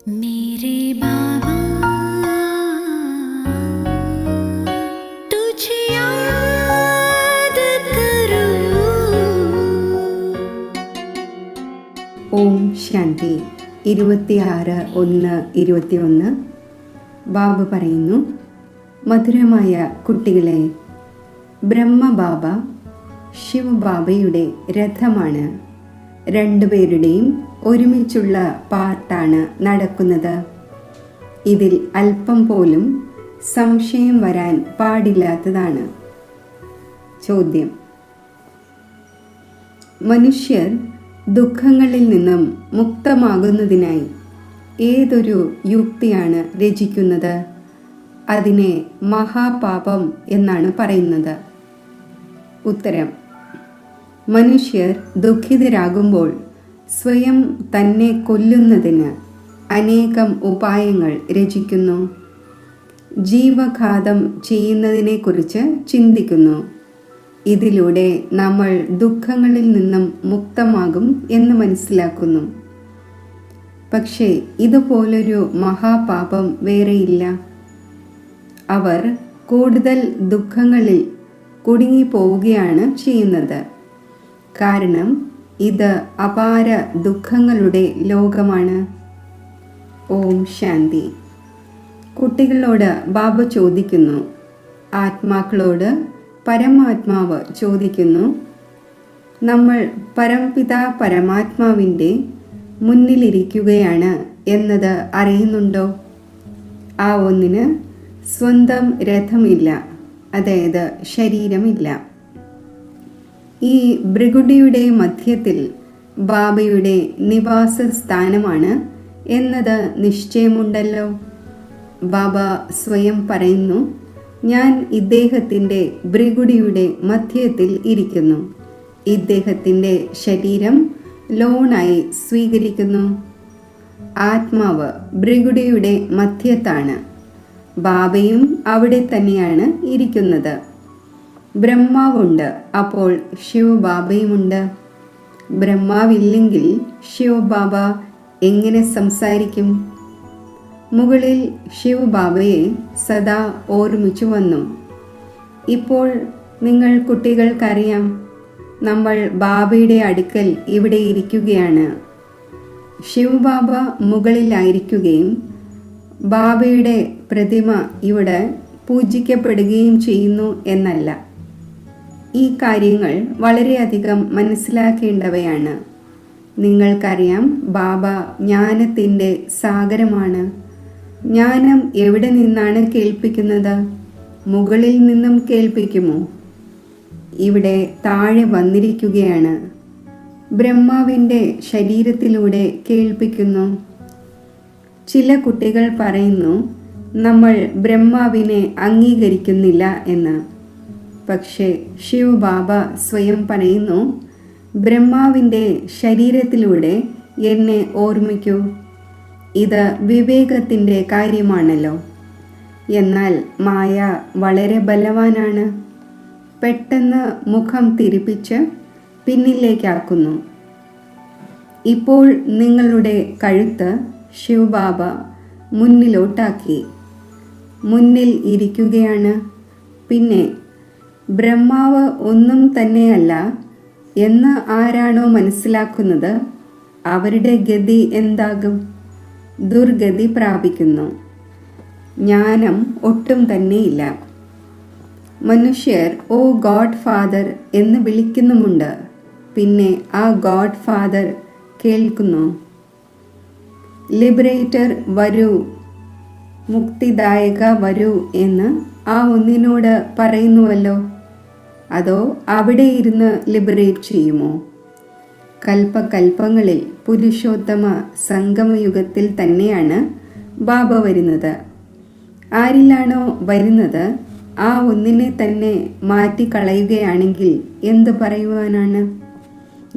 मेरे बाबा तुझे याद करूं. ഓം ശാന്തി. 26/1/21 ബാബ പറയുന്നു, മധുരമായ കുട്ടികളെ, ബ്രഹ്മബാബ ശിവബാബയുടെ രഥമാണ്. രണ്ടുപേരുടെയും ഒരുമിച്ചുള്ള പാർട്ടാണ് നടക്കുന്നത്. ഇതിൽ അല്പം പോലും സംശയം വരാൻ പാടില്ലാത്തതാണ്. ചോദ്യം: മനുഷ്യർ ദുഃഖങ്ങളിൽ നിന്നും മുക്തമാകുന്നതിനായി ഏതൊരു യുക്തിയാണ് രചിക്കുന്നത്? അതിനെ മഹാപാപം എന്നാണ് പറയുന്നത്. ഉത്തരം: മനുഷ്യർ ദുഃഖിതരാകുമ്പോൾ സ്വയം തന്നെ കൊല്ലുന്നതിന് അനേകം ഉപായങ്ങൾ രചിക്കുന്നു. ജീവഘാതം ചെയ്യുന്നതിനെക്കുറിച്ച് ചിന്തിക്കുന്നു. ഇതിലൂടെ നമ്മൾ ദുഃഖങ്ങളിൽ നിന്നും മുക്തമാകും എന്ന് മനസ്സിലാക്കുന്നു. പക്ഷേ ഇതുപോലൊരു മഹാപാപം വേറെയില്ല. അവർ കൂടുതൽ ദുഃഖങ്ങളിൽ കുടുങ്ങിപ്പോവുകയാണ് ചെയ്യുന്നത്. കാരണം ഇത് അപാര ദുഃഖങ്ങളുടെ ലോകമാണ്. ഓം ശാന്തി. കുട്ടികളോട് ബാബ ചോദിക്കുന്നു, ആത്മാക്കളോട് പരമാത്മാവ് ചോദിക്കുന്നു, നമ്മൾ പരംപിതാ പരമാത്മാവിൻ്റെ മുന്നിലിരിക്കുകയാണ് എന്നത് അറിയുന്നുണ്ടോ? ആ ഒന്നിന് സ്വന്തം രഥമില്ല, അതായത് ശരീരമില്ല. ഈ ഭൃഗുടിയുടെ മധ്യത്തിൽ ബാബയുടെ നിവാസ സ്ഥാനമാണ് എന്നത് നിശ്ചയമുണ്ടല്ലോ. ബാബ സ്വയം പറയുന്നു, ഞാൻ ഇദ്ദേഹത്തിൻ്റെ ഭൃഗുടിയുടെ മധ്യത്തിൽ ഇരിക്കുന്നു. ഇദ്ദേഹത്തിൻ്റെ ശരീരം ലോണായി സ്വീകരിക്കുന്നു. ആത്മാവ് ഭൃഗുടിയുടെ മധ്യത്താണ്. ബാബയും അവിടെ തന്നെയാണ് ഇരിക്കുന്നത്. ബ്രഹ്മാവുണ്ട്, അപ്പോൾ ശിവബാബയുമുണ്ട്. ബ്രഹ്മാവില്ലെങ്കിൽ ശിവബാബ എങ്ങനെ സംസാരിക്കും? മുകളിൽ ശിവബാബയെ സദാ ഓർമ്മിച്ചു വന്നു. ഇപ്പോൾ നിങ്ങൾ കുട്ടികൾക്കറിയാം, നമ്മൾ ബാബയുടെ അടുക്കൽ ഇവിടെ ഇരിക്കുകയാണ്. ശിവബാബ മുകളിലായിരിക്കുകയും ബാബയുടെ പ്രതിമ ഇവിടെ പൂജിക്കപ്പെടുകയും ചെയ്യുന്നു എന്നല്ല. ഈ കാര്യങ്ങൾ വളരെയധികം മനസ്സിലാക്കേണ്ടവയാണ്. നിങ്ങൾക്കറിയാം, ബാബ ജ്ഞാനത്തിൻ്റെ സാഗരമാണ്. ജ്ഞാനം എവിടെ നിന്നാണ് കേൾപ്പിക്കുന്നത്? മുകളിൽ നിന്നും കേൾപ്പിക്കുമോ? ഇവിടെ താഴെ വന്നിരിക്കുകയാണ്. ബ്രഹ്മാവിൻ്റെ ശരീരത്തിലൂടെ കേൾപ്പിക്കുന്നു. ചില കുട്ടികൾ പറയുന്നു, നമ്മൾ ബ്രഹ്മാവിനെ അംഗീകരിക്കുന്നില്ല എന്ന്. പക്ഷേ ശിവബാബ സ്വയം പറയുന്നു, ബ്രഹ്മാവിൻ്റെ ശരീരത്തിലൂടെ എന്നെ ഓർമ്മിക്കൂ. ഇത് വിവേകത്തിൻ്റെ കാര്യമാണല്ലോ. എന്നാൽ മായ വളരെ ബലവാനാണ്. പെട്ടെന്ന് മുഖം തിരിപ്പിച്ച് പിന്നിലേക്കാക്കുന്നു. ഇപ്പോൾ നിങ്ങളുടെ കഴുത്ത് ശിവബാബ മുന്നിലോട്ടാക്കി. മുന്നിൽ ഇരിക്കുകയാണ്. പിന്നെ ബ്രഹ്മാവ് ഒന്നും തന്നെയല്ല എന്ന് ആരാണോ മനസ്സിലാക്കുന്നത്, അവരുടെ ഗതി എന്താകും? ദുർഗതി പ്രാപിക്കുന്നു. ജ്ഞാനം ഒട്ടും തന്നെയില്ല. മനുഷ്യർ ഓ ഗോഡ് ഫാദർ എന്ന് വിളിക്കുന്നുമുണ്ട്. പിന്നെ ആ ഗോഡ് ഫാദർ കേൾക്കുന്നു. ലിബറേറ്റർ വരൂ, മുക്തിദായക വരൂ എന്ന് ആ ഒന്നിനോട് പറയുന്നുവല്ലോ. അതോ അവിടെ ഇരുന്ന് ലിബറേറ്റ് ചെയ്യുമോ? കൽപ്പകൽപ്പങ്ങളിൽ പുരുഷോത്തമ സംഗമയുഗത്തിൽ തന്നെയാണ് ബാബ വരുന്നത്. ആരിലാണോ വരുന്നത് ആ ഒന്നിനെ തന്നെ മാറ്റിക്കളയുകയാണെങ്കിൽ എന്തു പറയുവാനാണ്?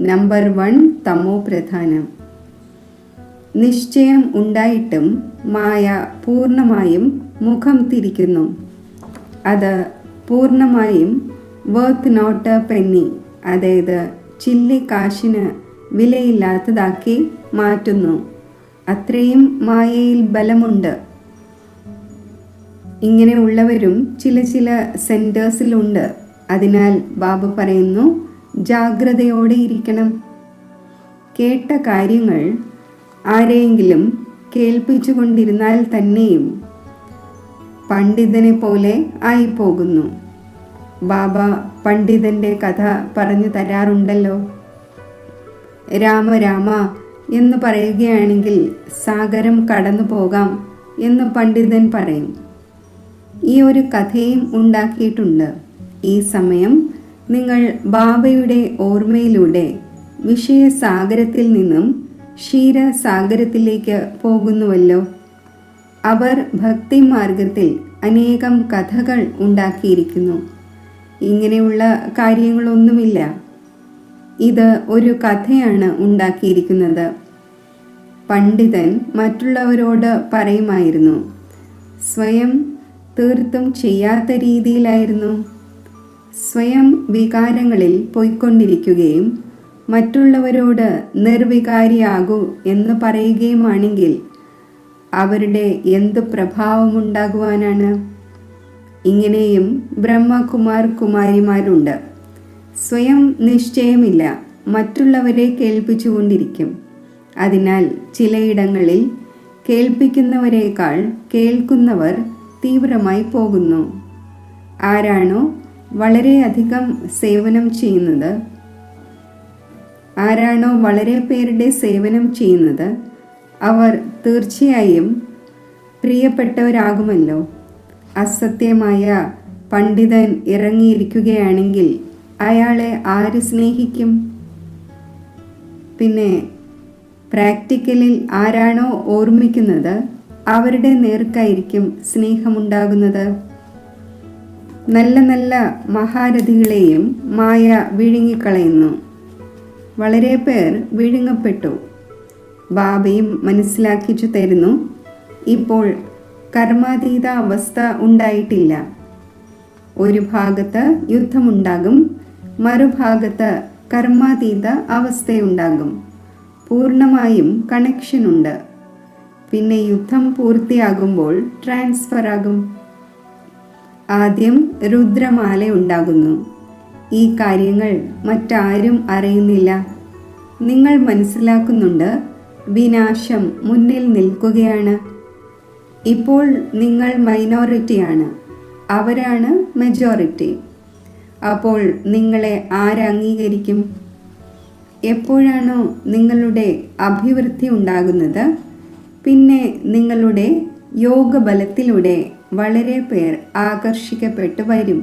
നമ്പർ 1 തമോ പ്രധാനം. നിശ്ചയം ഉണ്ടായിട്ടും മായ പൂർണ്ണമായും മുഖം തിരിക്കുന്നു. അത് പൂർണ്ണമായും വർത്ത് നോട്ട് എ പെന്നി, അതായത് ചില്ലി കാശിന് വിലയില്ലാത്തതാക്കി മാറ്റുന്നു. അത്രയും മായയിൽ ബലമുണ്ട്. ഇങ്ങനെയുള്ളവരും ചില സെൻറ്റേഴ്സിലുണ്ട്. അതിനാൽ ബാബ പറയുന്നു, ജാഗ്രതയോടെ ഇരിക്കണം. കേട്ട കാര്യങ്ങൾ ആരെയെങ്കിലും കേൾപ്പിച്ചു കൊണ്ടിരുന്നാൽ തന്നെയും പണ്ഡിതനെ പോലെ ആയിപ്പോകുന്നു. ബാബ പണ്ഡിതൻ്റെ കഥ പറഞ്ഞു തരാറുണ്ടല്ലോ. രാമ രാമ എന്ന് പറയുകയാണെങ്കിൽ സാഗരം കടന്നു പോകാം എന്ന് പണ്ഡിതൻ പറയും. ഈ ഒരു കഥയും ഉണ്ടാക്കിയിട്ടുണ്ട്. ഈ സമയം നിങ്ങൾ ബാബയുടെ ഓർമ്മയിലൂടെ വിഷയസാഗരത്തിൽ നിന്നും ക്ഷീരസാഗരത്തിലേക്ക് പോകുന്നുവല്ലോ. അവർ ഭക്തിമാർഗത്തിൽ അനേകം കഥകൾ ഉണ്ടാക്കിയിരിക്കുന്നു. ഇങ്ങനെയുള്ള കാര്യങ്ങളൊന്നുമില്ല. ഇത് ഒരു കഥയാണ് ഉണ്ടാക്കിയിരിക്കുന്നത്. പണ്ഡിതൻ മറ്റുള്ളവരോട് പറയുമായിരുന്നു. സ്വയം തീർത്തും ചെയ്യാത്ത രീതിയിലായിരുന്നു. സ്വയം വികാരങ്ങളിൽ പോയിക്കൊണ്ടിരിക്കുകയും മറ്റുള്ളവരോട് നിർവികാരിയാകൂ എന്ന് പറയുകയുമാണെങ്കിൽ അവരുടെ എന്ത് പ്രഭാവമുണ്ടാകുവാനാണ്? ഇങ്ങനെയും ബ്രഹ്മകുമാർ കുമാരിമാരുണ്ട്. സ്വയം നിശ്ചയമില്ല, മറ്റുള്ളവരെ കേൾപ്പിച്ചുകൊണ്ടിരിക്കും. അതിനാൽ ചിലയിടങ്ങളിൽ കേൾപ്പിക്കുന്നവരേക്കാൾ കേൾക്കുന്നവർ തീവ്രമായി പോകുന്നു. ആരാണോ വളരെയധികം സേവനം ചെയ്യുന്നത്, ആരാണോ വളരെ പേരുടെ സേവനം ചെയ്യുന്നത്, അവർ തീർച്ചയായും പ്രിയപ്പെട്ടവരാകുമല്ലോ. അസത്യമായ പണ്ഡിതൻ ഇറങ്ങിയിരിക്കുകയാണെങ്കിൽ അയാളെ ആര് സ്നേഹിക്കും? പിന്നെ പ്രാക്ടിക്കലിൽ ആരാണോ ഓർമ്മിക്കുന്നത് അവരുടെ നേർക്കായിരിക്കും സ്നേഹമുണ്ടാകുന്നത്. നല്ല നല്ല മഹാരഥികളെയും മായ വിഴുങ്ങിക്കളയുന്നു. വളരെ പേർ വിഴുങ്ങപ്പെട്ടു. ബാബയും മനസ്സിലാക്കിച്ചു തരുന്നു, ഇപ്പോൾ കർമാതീത അവസ്ഥ ഉണ്ടായിട്ടില്ല. ഒരു ഭാഗത്ത് യുദ്ധമുണ്ടാകും, മറുഭാഗത്ത് കർമാതീത അവസ്ഥയുണ്ടാകും. പൂർണ്ണമായും കണക്ഷനുണ്ട്. പിന്നെ യുദ്ധം പൂർത്തിയാകുമ്പോൾ ട്രാൻസ്ഫർ ആകും. ആദ്യം രുദ്രമാല ഉണ്ടാകുന്നു. ഈ കാര്യങ്ങൾ മറ്റാരും അറിയുന്നില്ല. നിങ്ങൾ മനസ്സിലാക്കുന്നുണ്ട്, വിനാശം മുന്നിൽ നിൽക്കുകയാണ്. ഇപ്പോൾ നിങ്ങൾ മൈനോറിറ്റിയാണ്, അവരാണ് മെജോറിറ്റി. അപ്പോൾ നിങ്ങളെ ആരംഗീകരിക്കും? എപ്പോഴാണോ നിങ്ങളുടെ അഭിവൃദ്ധി ഉണ്ടാകുന്നത്, പിന്നെ നിങ്ങളുടെ യോഗബലത്തിലൂടെ വളരെ പേർ ആകർഷിക്കപ്പെട്ടു വരും.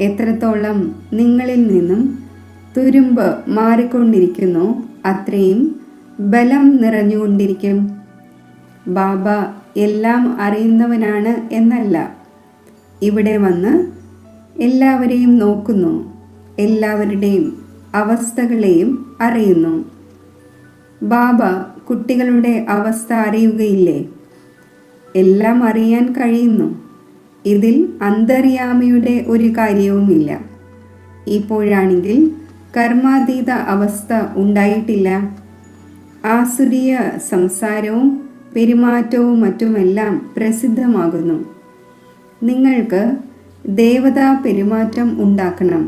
എത്രത്തോളം നിങ്ങളിൽ നിന്നും തുരുമ്പ് മാറിക്കൊണ്ടിരിക്കുന്നോ അത്രയും ബലം നിറഞ്ഞുകൊണ്ടിരിക്കും. ബാബ എല്ലാം അറിയുന്നവനാണ് എന്നല്ല, ഇവിടെ വന്ന് എല്ലാവരെയും നോക്കുന്നു, എല്ലാവരുടെയും അവസ്ഥകളെയും അറിയുന്നു. ബാബ കുട്ടികളുടെ അവസ്ഥ അറിയുകയില്ലേ? എല്ലാം അറിയാൻ കഴിയുന്നു. ഇതിൽ അന്തര്യാമിയുടെ ഒരു കാര്യവുമില്ല. ഇപ്പോഴാണെങ്കിൽ കർമാതീത അവസ്ഥ ഉണ്ടായിട്ടില്ല. ആസുരീയ സംസാരവും പെരുമാറ്റവും മറ്റുമെല്ലാം പ്രസിദ്ധമാകുന്നു. നിങ്ങൾക്ക് ദേവതാ പെരുമാറ്റം ഉണ്ടാക്കണം.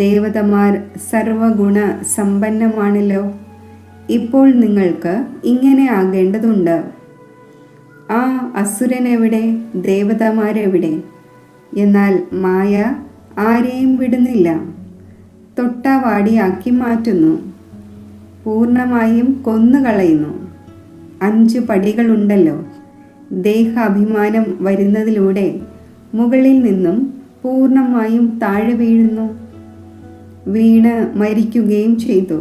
ദേവതമാർ സർവഗുണ സമ്പന്നമാണല്ലോ. ഇപ്പോൾ നിങ്ങൾക്ക് ഇങ്ങനെ ആകേണ്ടതുണ്ട്. ആ അസുരനെവിടെ? ദേവതമാരെവിടെ? എന്നാൽ മായ ആരെയും വിടുന്നില്ല. തൊട്ടാവാടിയാക്കി മാറ്റുന്നു, പൂർണ്ണമായും കൊന്നുകളയുന്നു. 5 പടികളുണ്ടല്ലോ. ദേഹാഭിമാനം വരുന്നതിലൂടെ മുകളിൽ നിന്നും പൂർണ്ണമായും താഴെ വീഴുന്നു. വീണ് മരിക്കുകയും ചെയ്തു.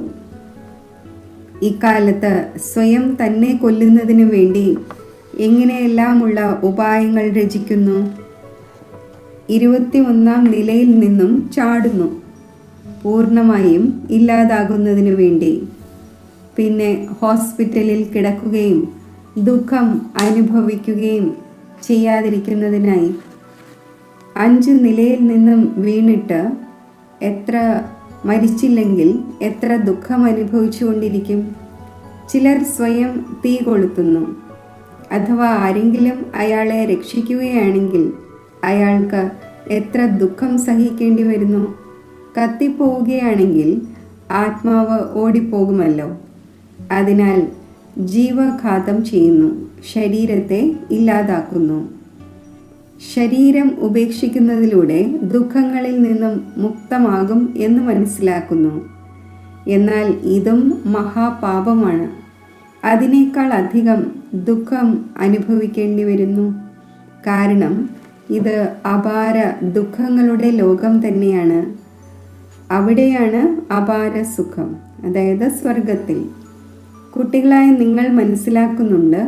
ഇക്കാലത്ത് സ്വയം തന്നെ കൊല്ലുന്നതിന് വേണ്ടി എങ്ങനെയെല്ലാമുള്ള ഉപായങ്ങൾ രചിക്കുന്നു. 21ാം നിലയിൽ നിന്നും ചാടുന്നു, പൂർണ്ണമായും ഇല്ലാതാകുന്നതിനു വേണ്ടി. പിന്നെ ഹോസ്പിറ്റലിൽ കിടക്കുകയും ദുഃഖം അനുഭവിക്കുകയും ചെയ്യാതിരിക്കുന്നതിനായി. 5 നിലയിൽ നിന്നും വീണിട്ട് മരിച്ചില്ലെങ്കിൽ എത്ര ദുഃഖം അനുഭവിച്ചു കൊണ്ടിരിക്കും. ചിലർ സ്വയം തീ കൊളുത്തുന്നു. അഥവാ ആരെങ്കിലും അയാളെ രക്ഷിക്കുകയാണെങ്കിൽ അയാൾക്ക് എത്ര ദുഃഖം സഹിക്കേണ്ടി വരുന്നു. കത്തിപ്പോവുകയാണെങ്കിൽ ആത്മാവ് ഓടിപ്പോകുമല്ലോ. അതിനാൽ ജീവഘാതം ചെയ്യുന്നു, ശരീരത്തെ ഇല്ലാതാക്കുന്നു. ശരീരം ഉപേക്ഷിക്കുന്നതിലൂടെ ദുഃഖങ്ങളിൽ നിന്നും മുക്തമാകും എന്ന് മനസ്സിലാക്കുന്നു. എന്നാൽ ഇതും മഹാപാപമാണ്. അതിനേക്കാൾ അധികം ദുഃഖം അനുഭവിക്കേണ്ടി വരുന്നു. കാരണം ഇത് അപാര ദുഃഖങ്ങളുടെ ലോകം തന്നെയാണ്. അവിടെയാണ് അപാര സുഖം, അതായത് സ്വർഗത്തിൽ. കുട്ടികളായി നിങ്ങൾ മനസ്സിലാക്കുന്നുണ്ട്,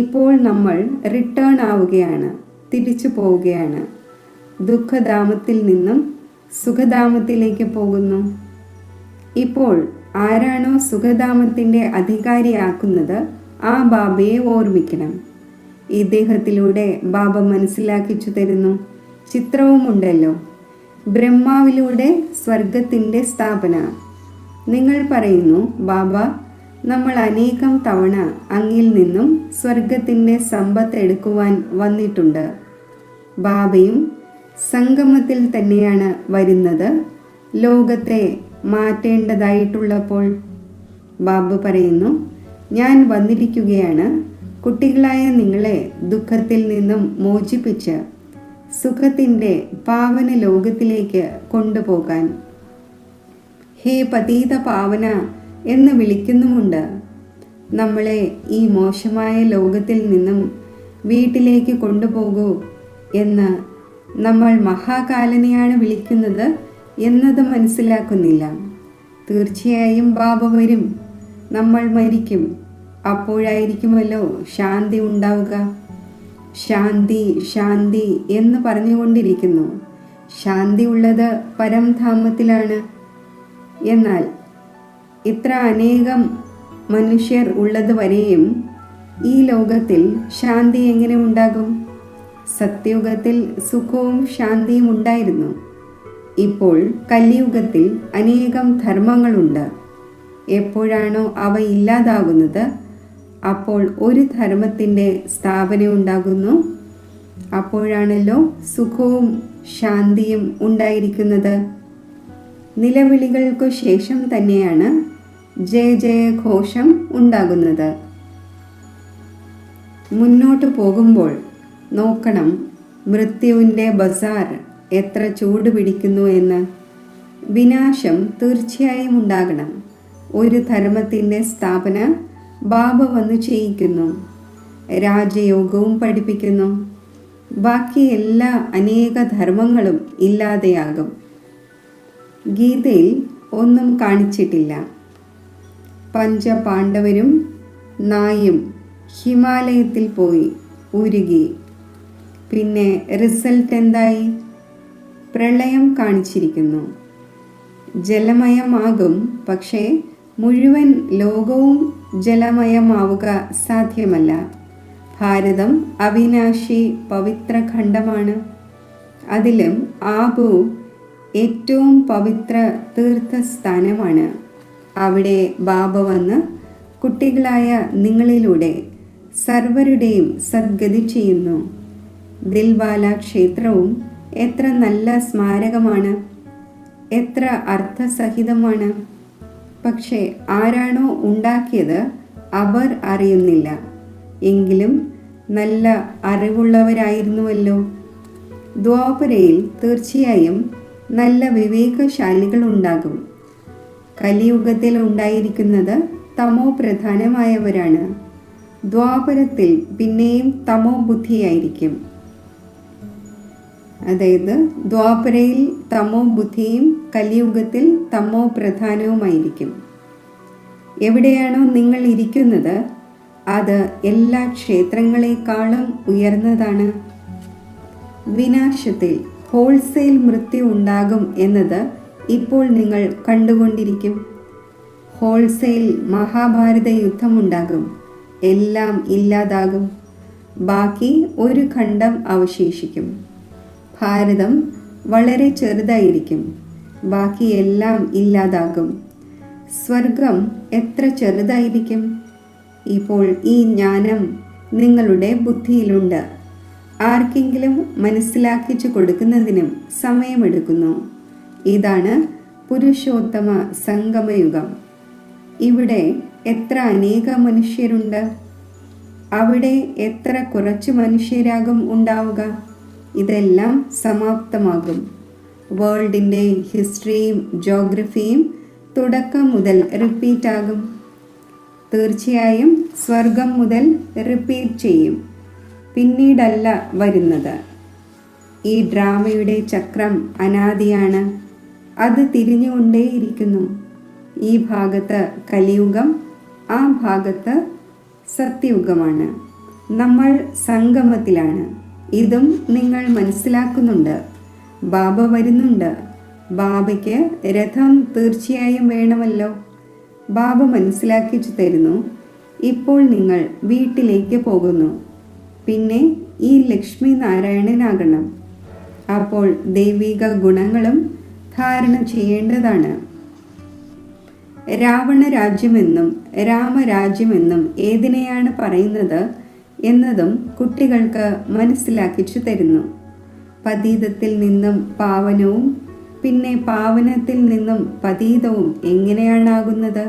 ഇപ്പോൾ നമ്മൾ റിട്ടേൺ ആവുകയാണ്, തിരിച്ചു പോവുകയാണ്. ദുഃഖധാമത്തിൽ നിന്നും സുഖധാമത്തിലേക്ക് പോകുന്നു. ഇപ്പോൾ ആരാണോ സുഖധാമത്തിൻ്റെ അധികാരിയാക്കുന്നത് ആ ബാബയെ ഓർമ്മിക്കണം. ഇദ്ദേഹത്തിലൂടെ ബാബ മനസ്സിലാക്കിച്ചു തരുന്നു. ചിത്രവുമുണ്ടല്ലോ, ബ്രഹ്മാവിലൂടെ സ്വർഗത്തിൻ്റെ സ്ഥാപന. നിങ്ങൾ പറയുന്നു, ബാബ, നമ്മൾ അനേകം തവണ അങ്ങിൽ നിന്നും സ്വർഗത്തിൻ്റെ സമ്പത്ത് എടുക്കുവാൻ വന്നിട്ടുണ്ട്. ബാബയും സംഗമത്തിൽ തന്നെയാണ് വരുന്നത്, ലോകത്തെ മാറ്റേണ്ടതായിട്ടുള്ളപ്പോൾ. ബാബ പറയുന്നു, ഞാൻ വന്നിരിക്കുകയാണ് കുട്ടികളായ നിങ്ങളെ ദുഃഖത്തിൽ നിന്നും മോചിപ്പിച്ച് സുഖത്തിൻ്റെ പാവന ലോകത്തിലേക്ക് കൊണ്ടുപോകാൻ. ഹേ പതീത പാവന എന്ന് വിളിക്കുന്നുമുണ്ട്. നമ്മളെ ഈ മോശമായ ലോകത്തിൽ നിന്നും വീട്ടിലേക്ക് കൊണ്ടുപോകൂ എന്ന് നമ്മൾ മഹാകാലനെയാണ് വിളിക്കുന്നത് എന്നത് മനസ്സിലാക്കുന്നില്ല. തീർച്ചയായും ബാബ വരും, നമ്മൾ മരിക്കും. അപ്പോഴായിരിക്കുമല്ലോ ശാന്തി ഉണ്ടാവുക. ശാന്തി ശാന്തി എന്ന് പറഞ്ഞുകൊണ്ടിരിക്കുന്നു. ശാന്തി ഉള്ളത് പരംധാമത്തിലാണ്. എന്നാൽ ഇത്ര അനേകം മനുഷ്യർ ഉള്ളതുവരെയും ഈ ലോകത്തിൽ ശാന്തി എങ്ങനെ ഉണ്ടാകും? സത്യയുഗത്തിൽ സുഖവും ശാന്തിയും ഉണ്ടായിരുന്നു. ഇപ്പോൾ കലിയുഗത്തിൽ അനേകം ധർമ്മങ്ങളുണ്ട്. എപ്പോഴാണോ അവ ഇല്ലാതാകുന്നത് അപ്പോൾ ഒരു ധർമ്മത്തിൻ്റെ സ്ഥാപന ഉണ്ടാകുന്നു. അപ്പോഴാണല്ലോ സുഖവും ശാന്തിയും ഉണ്ടായിരിക്കുന്നത്. നിലവിളികൾക്കു ശേഷം തന്നെയാണ് ജയ ജയഘോഷം ഉണ്ടാകുന്നത്. മുന്നോട്ട് പോകുമ്പോൾ നോക്കണം മൃത്യുവിൻ്റെ ബസാർ എത്ര ചൂട് പിടിക്കുന്നു എന്ന്. വിനാശം തീർച്ചയായും ഉണ്ടാകണം. ഒരു ധർമ്മത്തിൻ്റെ സ്ഥാപന ബാബ വന്നു ചെയ്യിക്കുന്നു. രാജയോഗവും പഠിപ്പിക്കുന്നു. ബാക്കി എല്ലാ അനേക ധർമ്മങ്ങളും ഇല്ലാതെയാകും. ഗീതയിൽ ഒന്നും കാണിച്ചിട്ടില്ല. പഞ്ചപാണ്ഡവരും നായും ഹിമാലയത്തിൽ പോയി ഉരുകി. പിന്നെ റിസൾട്ട് എന്തായി? പ്രളയം കാണിച്ചിരിക്കുന്നു. ജലമയമാകും, പക്ഷേ മുഴുവൻ ലോകവും ജലമയമാവുക സാധ്യമല്ല. ഭാരതം അവിനാശി പവിത്ര ഖണ്ഡമാണ്. അതിലും ആബു ഏറ്റവും പവിത്ര തീർത്ഥസ്ഥാനമാണ്. അവിടെ ബാബ വന്ന് കുട്ടികളായ നിങ്ങളിലൂടെ സർവരുടെയും സദ്ഗതി ചെയ്യുന്നു. ദിൽവാല ക്ഷേത്രവും എത്ര നല്ല സ്മാരകമാണ്, എത്ര അർത്ഥസഹിതമാണ്. പക്ഷേ ആരാണോ ഉണ്ടാക്കിയത് അവർ അറിയുന്നില്ല. എങ്കിലും നല്ല അറിവുള്ളവരായിരുന്നുവല്ലോ. ദ്വാപരയിൽ തീർച്ചയായും നല്ല വിവേകശാലികളുണ്ടാകും. കലിയുഗത്തിൽ ഉണ്ടായിരിക്കുന്നത് തമോ പ്രധാനമായവരാണ്. ദ്വാപരത്തിൽ പിന്നെയും തമോ ബുദ്ധിയായിരിക്കും. അതായത് ദ്വാപരയിൽ തമോ ബുദ്ധിയും കലിയുഗത്തിൽ തമോ പ്രധാനവുമായിരിക്കും. എവിടെയാണോ നിങ്ങൾ ഇരിക്കുന്നത് അത് എല്ലാ ക്ഷേത്രങ്ങളെക്കാളും ഉയർന്നതാണ്. വിനാശത്തിൽ ഹോൾസെയിൽ മൃത്യു ഉണ്ടാകും എന്നത് ഇപ്പോൾ നിങ്ങൾ കണ്ടുകൊണ്ടിരിക്കും. ഹോൾസെയിൽ മഹാഭാരത യുദ്ധമുണ്ടാകും. എല്ലാം ഇല്ലാതാകും. ബാക്കി ഒരു ഖണ്ഡം അവശേഷിക്കും. ഭാരതം വളരെ ചെറുതായിരിക്കും. ബാക്കി എല്ലാം ഇല്ലാതാകും. സ്വർഗം എത്ര ചെറുതായിരിക്കും. ഇപ്പോൾ ഈ ജ്ഞാനം നിങ്ങളുടെ ബുദ്ധിയിലുണ്ട്. ആർക്കെങ്കിലും മനസ്സിലാക്കിച്ചു കൊടുക്കുന്നതിനും സമയമെടുക്കുന്നു. ഇതാണ് പുരുഷോത്തമ സംഗമയുഗം. ഇവിടെ എത്ര അനേക മനുഷ്യരുണ്ട്. അവിടെ എത്ര കുറച്ച് മനുഷ്യരാകും ഉണ്ടാവുക. ഇതെല്ലാം സമാപ്തമാകും. വേൾഡിൻ്റെ ഹിസ്റ്ററിയും ജോഗ്രഫിയും തുടക്കം മുതൽ റിപ്പീറ്റാകും. തീർച്ചയായും സ്വർഗം മുതൽ റിപ്പീറ്റ് ചെയ്യും. പിന്നീടല്ല വരുന്നത്. ഈ ഡ്രാമയുടെ ചക്രം അനാദിയാണ്. അത് തിരിഞ്ഞുകൊണ്ടേയിരിക്കുന്നു. ഈ ഭാഗത്ത് കലിയുഗം, ആ ഭാഗത്ത് സത്യയുഗമാണ്. നമ്മൾ സംഗമത്തിലാണ്. ഇതും നിങ്ങൾ മനസ്സിലാക്കുന്നുണ്ട്. ബാബ വരുന്നുണ്ട്. ബാബയ്ക്ക് രഥം തീർച്ചയായും വേണമല്ലോ. ബാബ മനസ്സിലാക്കിച്ചു തരുന്നു. ഇപ്പോൾ നിങ്ങൾ വീട്ടിലേക്ക് പോകുന്നു. പിന്നെ ഈ ലക്ഷ്മി നാരായണനാകണം. അപ്പോൾ ദൈവിക ഗുണങ്ങളും ധാരണ ചെയ്യേണ്ടതാണ്. രാവണ രാജ്യമെന്നും രാമരാജ്യമെന്നും ഏതിനെയാണ് പറയുന്നത് എന്നതും കുട്ടികൾക്ക് മനസ്സിലാക്കിച്ചു തരുന്നു. പതീതത്തിൽ നിന്നും പാവനവും പിന്നെ പാവനത്തിൽ നിന്നും പതീതവും എങ്ങനെയാണാകുന്നത്?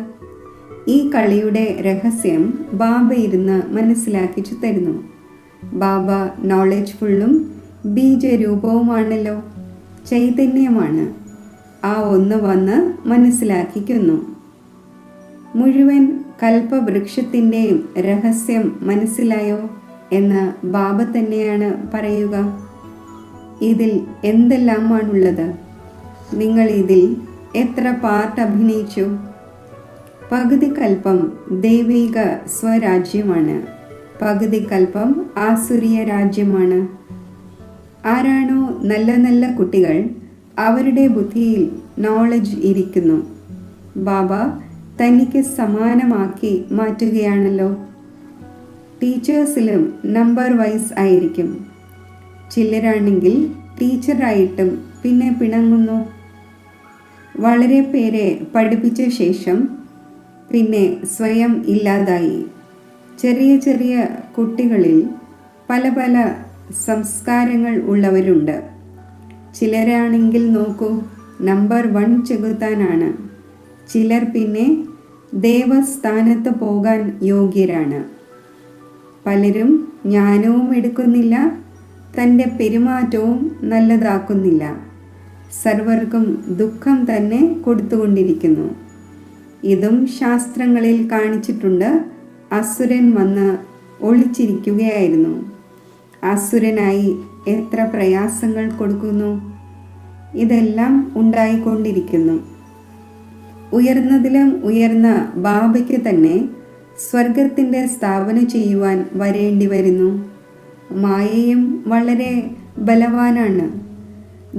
ഈ കളിയുടെ രഹസ്യം ബാബ ഇരുന്ന് മനസ്സിലാക്കിച്ചു തരുന്നു. ബാബ നോളജ്ഫുള്ളും ബീജരൂപവുമാണല്ലോ, ചൈതന്യമാണ്. ആ ഒന്ന് വന്ന് മനസ്സിലാക്കിക്കുന്നു. മുഴുവൻ കൽപ്പവൃക്ഷത്തിൻ്റെയും രഹസ്യം മനസ്സിലായോ എന്ന് ബാബ തന്നെയാണ് പറയുക. ഇതിൽ എന്തെല്ലാമാണുള്ളത്? നിങ്ങൾ ഇതിൽ എത്ര പാർട്ട് അഭിനയിച്ചു? പകുതി കൽപ്പം ദൈവിക സ്വരാജ്യമാണ്, പകുതി കൽപ്പം ആസുരീയ രാജ്യമാണ്. ആരാണോ നല്ല നല്ല കുട്ടികൾ, അവരുടെ ബുദ്ധിയിൽ നോളജ് ഇരിക്കുന്നു. ബാബ തനിക്ക് സമാനമാക്കി മാറ്റുകയാണല്ലോ. ടീച്ചേഴ്സിലും നമ്പർ വൈസ് ആയിരിക്കും. ചിലരാണെങ്കിൽ ടീച്ചറായിട്ടും പിന്നെ പിണങ്ങുന്നു. വളരെ പേരെ പഠിപ്പിച്ച ശേഷം പിന്നെ സ്വയം ഇല്ലാതായി. ചെറിയ ചെറിയ കുട്ടികളിൽ പല പല സംസ്കാരങ്ങൾ ഉള്ളവരുണ്ട്. ചിലരാണെങ്കിൽ നോക്കൂ, നമ്പർ 1 ചെകുത്താനാണ്. ചിലർ പിന്നെ ദേവസ്ഥാനത്ത് പോകാൻ യോഗ്യരാണ്. പലരും ജ്ഞാനവും എടുക്കുന്നില്ല, തൻ്റെ പെരുമാറ്റവും നല്ലതാക്കുന്നില്ല. സർവർക്കും ദുഃഖം തന്നെ കൊടുത്തുകൊണ്ടിരിക്കുന്നു. ഇതും ശാസ്ത്രങ്ങളിൽ കാണിച്ചിട്ടുണ്ട്. അസുരൻ വന്ന് ഒളിച്ചിരിക്കുകയായിരുന്നു. അസുരനായി എത്ര പ്രയാസങ്ങൾ കൊടുക്കുന്നു. ഇതെല്ലാം ഉണ്ടായിക്കൊണ്ടിരിക്കുന്നു. ഉയർന്നതിലും ഉയർന്ന ബാബയ്ക്ക് തന്നെ സ്വർഗത്തിൻ്റെ സ്ഥാപന ചെയ്യുവാൻ വരേണ്ടി വരുന്നു. മായയും വളരെ ബലവാനാണ്.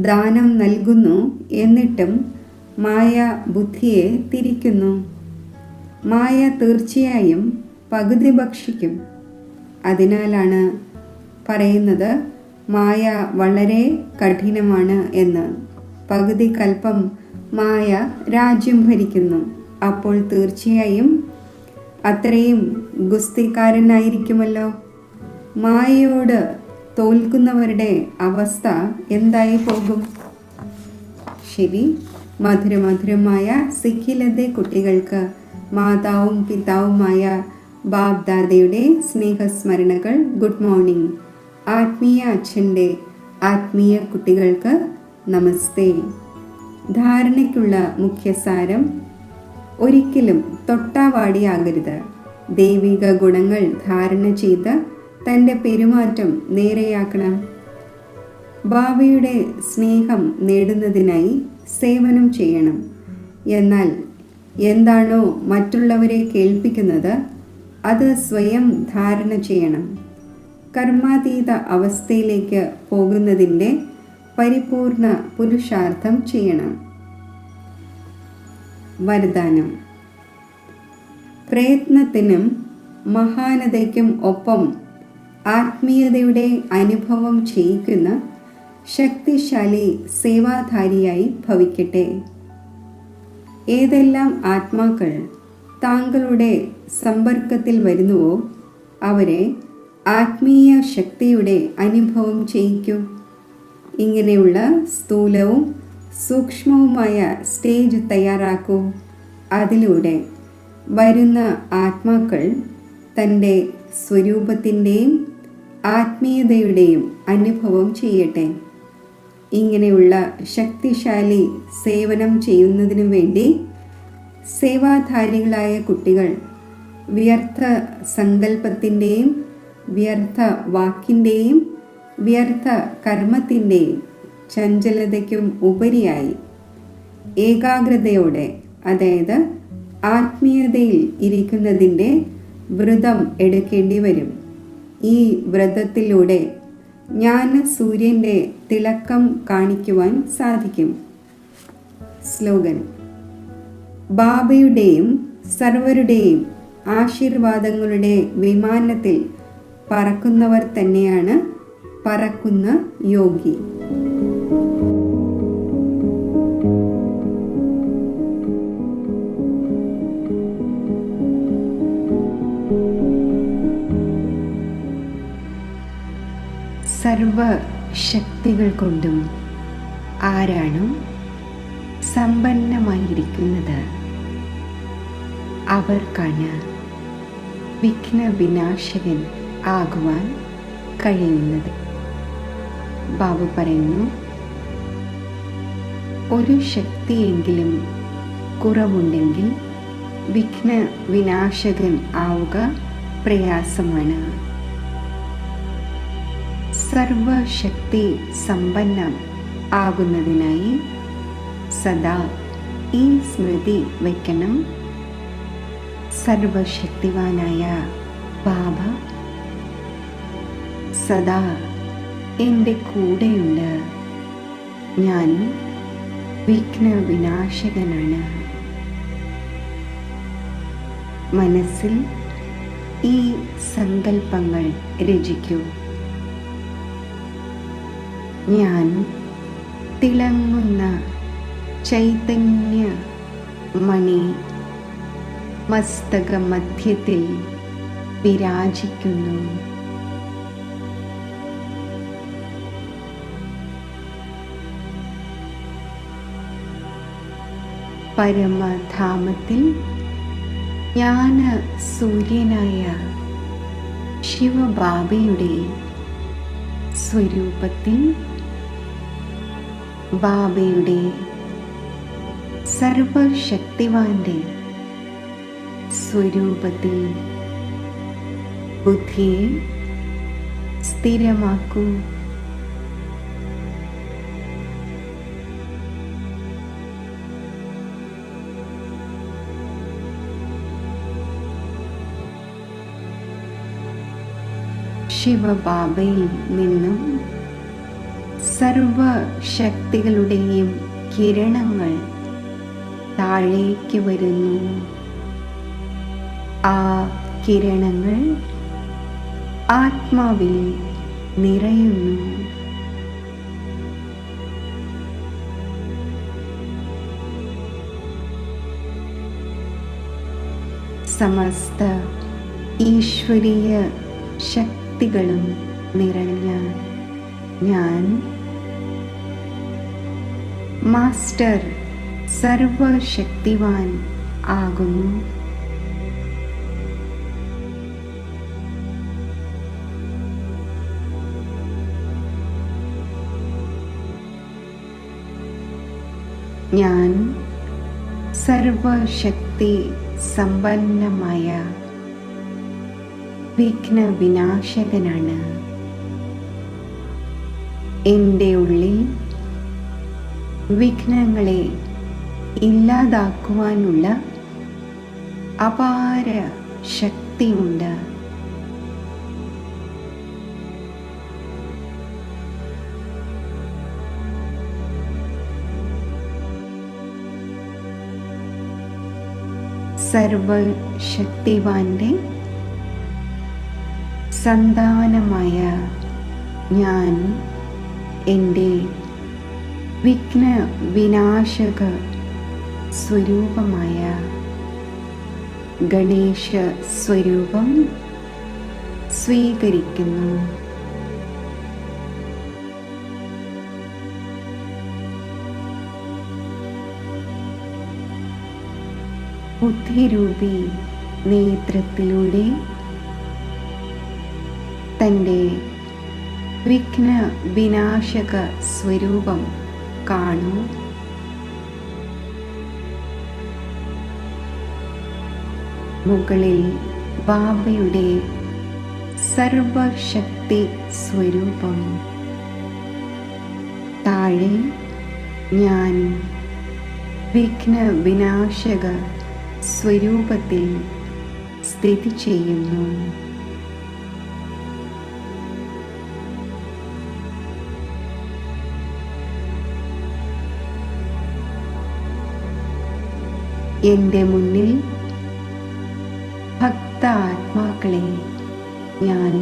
ദാനം നൽകുന്നു, എന്നിട്ടും മായ ബുദ്ധിയെ തിരിക്കുന്നു. മായ തീർച്ചയായും പകുതി ഭക്ഷിക്കും. അതിനാലാണ് പറയുന്നത് മായ വളരെ കഠിനമാണ് എന്ന്. പകുതി കൽപ്പം മായ രാജ്യം ഭരിക്കുന്നു. അപ്പോൾ തീർച്ചയായും അത്രയും ഗുസ്തിക്കാരനായിരിക്കുമല്ലോ. മായയോട് തോൽക്കുന്നവരുടെ അവസ്ഥ എന്തായി പോകും? ശരി, മധുരമധുരമായ സിഖിലത്തെ കുട്ടികൾക്ക് മാതാവും പിതാവുമായ ബാബ് ദാദയുടെ സ്നേഹസ്മരണകൾ. Good morning. ആത്മീയ അച്ഛൻ്റെ ആത്മീയ കുട്ടികൾക്ക് നമസ്തേ. ധാരണയ്ക്കുള്ള മുഖ്യസാരം: ഒരിക്കലും തൊട്ടാവാടിയാകരുത്. ദൈവിക ഗുണങ്ങൾ ധാരണ ചെയ്ത് തൻ്റെ പെരുമാറ്റം നേരെയാക്കണം. ബാബയുടെ സ്നേഹം നേടുന്നതിനായി സേവനം ചെയ്യണം. എന്നാൽ എന്താണോ മറ്റുള്ളവരെ കേൾപ്പിക്കുന്നത് അത് സ്വയം ധാരണ ചെയ്യണം. കർമാതീത അവസ്ഥയിലേക്ക് പോകുന്നതിൻ്റെ പരിപൂർണ പുരുഷാർത്ഥം ചെയ്യണം. വരദാനം: പ്രയത്നത്തിനും മഹാനതയ്ക്കും ഒപ്പം ആത്മീയതയുടെ അനുഭവം ചെയ്യിക്കുന്ന ശക്തിശാലി സേവാധാരിയായി ഭവിക്കട്ടെ. ഏതെല്ലാം ആത്മാക്കൾ താങ്കളുടെ സമ്പർക്കത്തിൽ വരുന്നുവോ അവരെ ആത്മീയ ശക്തിയുടെ അനുഭവം ചെയ്യിക്കൂ. ഇങ്ങനെയുള്ള സ്ഥൂലവും സൂക്ഷ്മവുമായ സ്റ്റേജ് തയ്യാറാക്കൂ. അതിലൂടെ വരുന്ന ആത്മാക്കൾ തൻ്റെ സ്വരൂപത്തിൻ്റെയും ആത്മീയതയുടെയും അനുഭവം ചെയ്യട്ടെ. ഇങ്ങനെയുള്ള ശക്തിശാലി സേവനം ചെയ്യുന്നതിനു വേണ്ടി സേവാധാരികളായ കുട്ടികൾ വ്യർത്ഥ സങ്കല്പത്തിൻ്റെയും വ്യർത്ഥ വാക്കിൻ്റെയും വ്യർത്ഥ കർമ്മത്തിൻ്റെയും ചഞ്ചലതയ്ക്കും ഉപരിയായി ഏകാഗ്രതയോടെ, അതായത് ആത്മീയതയിൽ ഇരിക്കുന്നതിൻ്റെ വ്രതം എടുക്കേണ്ടി വരും. ഈ വ്രതത്തിലൂടെ ജ്ഞാനസൂര്യൻ്റെ തിളക്കം കാണിക്കുവാൻ സാധിക്കും. സ്ലോഗൻ: ബാബയുടെയും സർവരുടെയും ആശീർവാദങ്ങളുടെ വിമാനത്തിൽ പറക്കുന്നവർ തന്നെയാണ് പറക്കുന്ന യോഗി. സർവശക്തികൾ കൊണ്ടും ആരാണോ സമ്പന്നമായിരിക്കുന്നത് അവർക്കാണ് വിഘ്നവിനാശകൻ ആകുവാൻ കഴിയുന്നത്. ബാബ പറയുന്നു, ഒരു ശക്തിയെങ്കിലും കുറവുണ്ടെങ്കിൽ വിഘ്നവിനാശകൻ ആവുക പ്രയാസമാണ്. സർവശക്തി സമ്പന്നം ആകുന്നതിനായി സദാ ഈ സ്മൃതി വയ്ക്കണം. സർവശക്തിവാനായ ബാബ സദാ എൻ്റെ കൂടെയുണ്ട്. ഞാൻ വിഘ്നവിനാശകനാണ്. മനസ്സിൽ ഈ സങ്കല്പങ്ങൾ രചിക്കൂ. ഞാൻ തിളങ്ങുന്ന ചൈതന്യ മണി മസ്തകമധ്യത്തിൽ വിരാജിക്കുന്നു. പരമധാമത്തിൽ ജ്ഞാന സൂര്യനായ ശിവബാബയുടെ സ്വരൂപത്തിൽ ബാബയുടെ സർവശക്തിവാന്റെ സ്വരൂപത്തിൽ ബുദ്ധിയെ സ്ഥിരമാക്കൂ. ശിവബാബയിൽ നിന്നും സർവശക്തികളുടെയും കിരണങ്ങൾ താഴേക്ക് വരുന്നു. ആ കിരണങ്ങൾ ആത്മാവിൽ നിറയുന്നു. സമസ്ത ഈശ്വരീയ ശക്തികളും നിറഞ്ഞ ഞാൻ മാസ്റ്റർ സർവശക്തിവാൻ ആകുന്നു. ഞാൻ സർവശക്തി സമ്പന്നമായ വിഘ്നവിനാശകനാണ്. എൻ്റെ ഉള്ളിൽ വിഘ്നങ്ങളെ ഇല്ലാതാക്കുവാനുള്ള അപാര ശക്തിയുണ്ട്. സർവശക്തിവാന്റെ സന്താനമായ ഞാൻ എൻ്റെ വിഘ്നവിനാശക സ്വരൂപമായ ഗണേശ സ്വരൂപം സ്വീകരിക്കുന്നു. ബുദ്ധിരൂപി നേത്രത്തിലൂടെ തൻ്റെ വിഘ്ന വിനാശക സ്വരൂപം കാണൂ. മുകളിൽ ബാബയുടെ സർവശക്തി സ്വരൂപം, താഴെ ഞാൻ വിഘ്ന വിനാശക സ്വരൂപത്തിൽ സ്ഥിതി ചെയ്യുന്നു. എൻ്റെ മുന്നിൽ ഭക്താത്മാക്കളെ ഞാൻ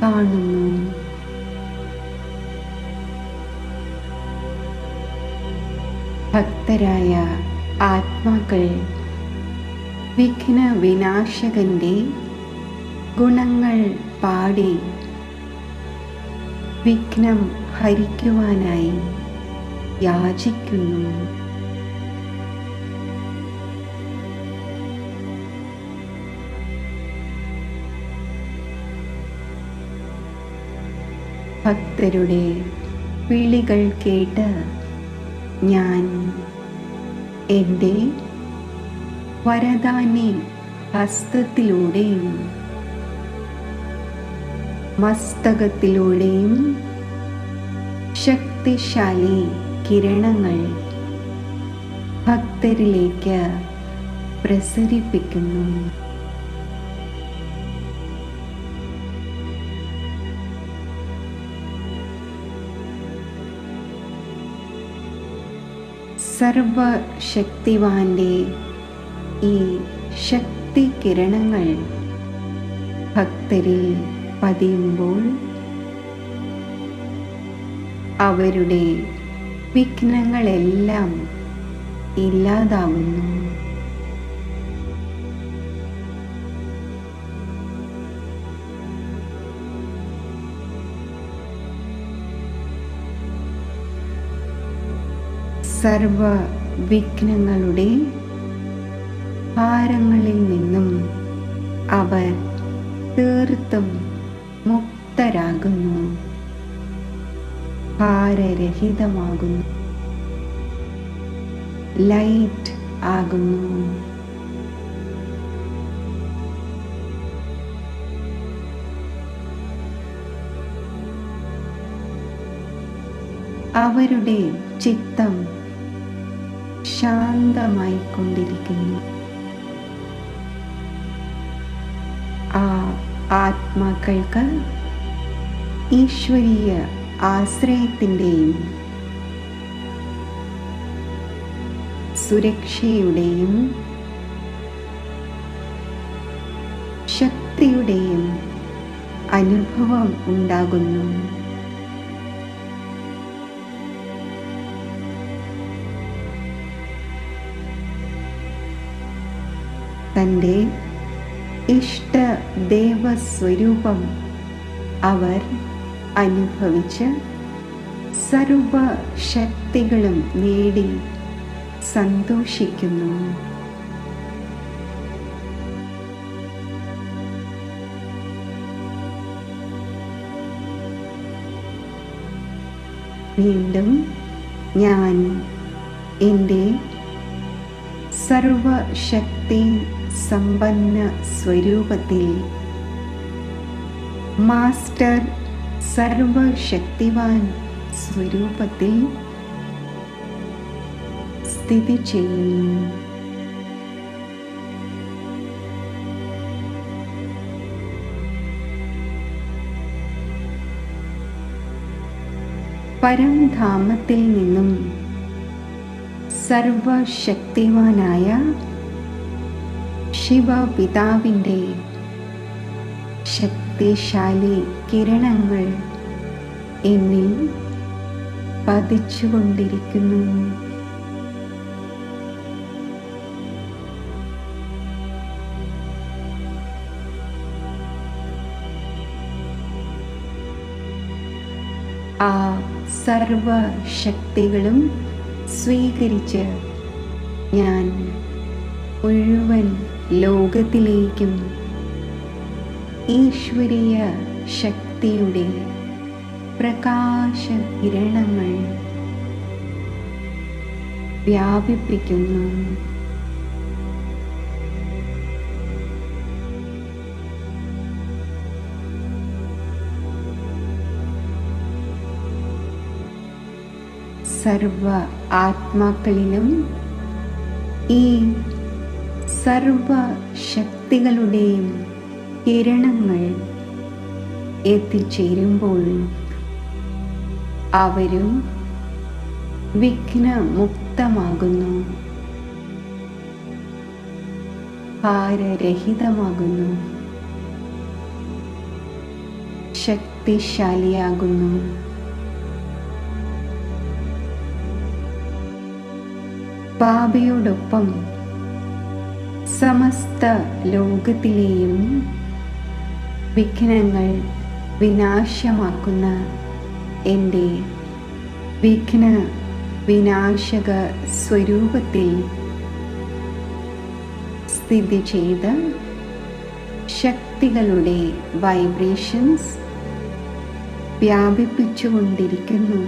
കാണുന്നു. ഭക്തരായ ആത്മാക്കൾ വിഘ്ന വിനാശകന്റെ ഗുണങ്ങൾ പാടി വിഘ്നം ഹരിക്കുവാനായി യാചിക്കുന്നു. ഭക്തരുടെ വിളികൾ കേട്ട് ഞാൻ എൻ്റെ വരദാനി ഹസ്തത്തിലൂടെയും മസ്തകത്തിലൂടെയും ശക്തിശാലി കിരണങ്ങൾ ഭക്തരിലേക്ക് പ്രസരിപ്പിക്കുന്നു. സർവശക്തിവാന്റെ ഈ ശക്തി കിരണങ്ങൾ ഭക്തരിൽ പതിയുമ്പോൾ അവരുടെ വിഘ്നങ്ങളെല്ലാം ഇല്ലാതാവുന്നു. സർവ വിഘ്നങ്ങളുടെ ഭാരങ്ങളിൽ നിന്നും അവർ തീർത്തും മുക്തരാകുന്നു, ഭാരരഹിതമാകുന്നു, ലൈറ്റ് ആകുന്നു. അവരുടെ ചിത്തം ശാന്തമായിക്കൊണ്ടിരിക്കുന്നു. ആ ആത്മാക്കൾക്ക് ഈശ്വരീയ ആശ്രയത്തിൻ്റെയും സുരക്ഷയുടെയും ശക്തിയുടെയും അനുഭവം ഉണ്ടാകുന്നു. തൻ്റെ ഇഷ്ടദേവസ്വരൂപം അവർ അനുഭവിച്ച് സർവശക്തികളും നേടി സന്തോഷിക്കുന്നു. വീണ്ടും ഞാൻ എൻ്റെ സർവശക്തി സമ്പന്ന സ്വരൂപത്തിൽ, മാസ്റ്റർ സർവശക്തിവാൻ സ്വരൂപത്തിൽ സ്ഥിതി ചെയ്യുന്നു. പരംധാമത്തിൽ നിന്നും സർവശക്തിവാനായ ശിവപിതാവിൻ്റെ ശക്തിശാലി കിരണങ്ങൾ എന്നിൽ പതിച്ചുകൊണ്ടിരിക്കുന്നു. ആ സർവശക്തികളും സ്വീകരിച്ച് ഞാൻ മുഴുവൻ ലോകത്തിലേക്കും ഈശ്വരീയ ശക്തിയുടെ പ്രകാശകിരണങ്ങൾ വ്യാപിപ്പിക്കുന്നു. സർവ ആത്മാക്കളിലും ഈ സർവശക്തികളുടെയും കിരണങ്ങൾ എത്തിച്ചേരുമ്പോൾ അവരും വിഘ്നമുക്തമാകുന്നു, ഭാരരഹിതമാകുന്നു, ശക്തിശാലിയാകുന്നു. ബാബയോടൊപ്പം സമസ്ത ലോകത്തിലെയും വിഘ്നങ്ങൾ വിനാശമാക്കുന്ന എൻ്റെ വിഘ്ന വിനാശക സ്വരൂപത്തിൽ സ്ഥിതി ചെയ്ത ശക്തികളുടെ വൈബ്രേഷൻസ് വ്യാപിപ്പിച്ചുകൊണ്ടിരിക്കുന്നു.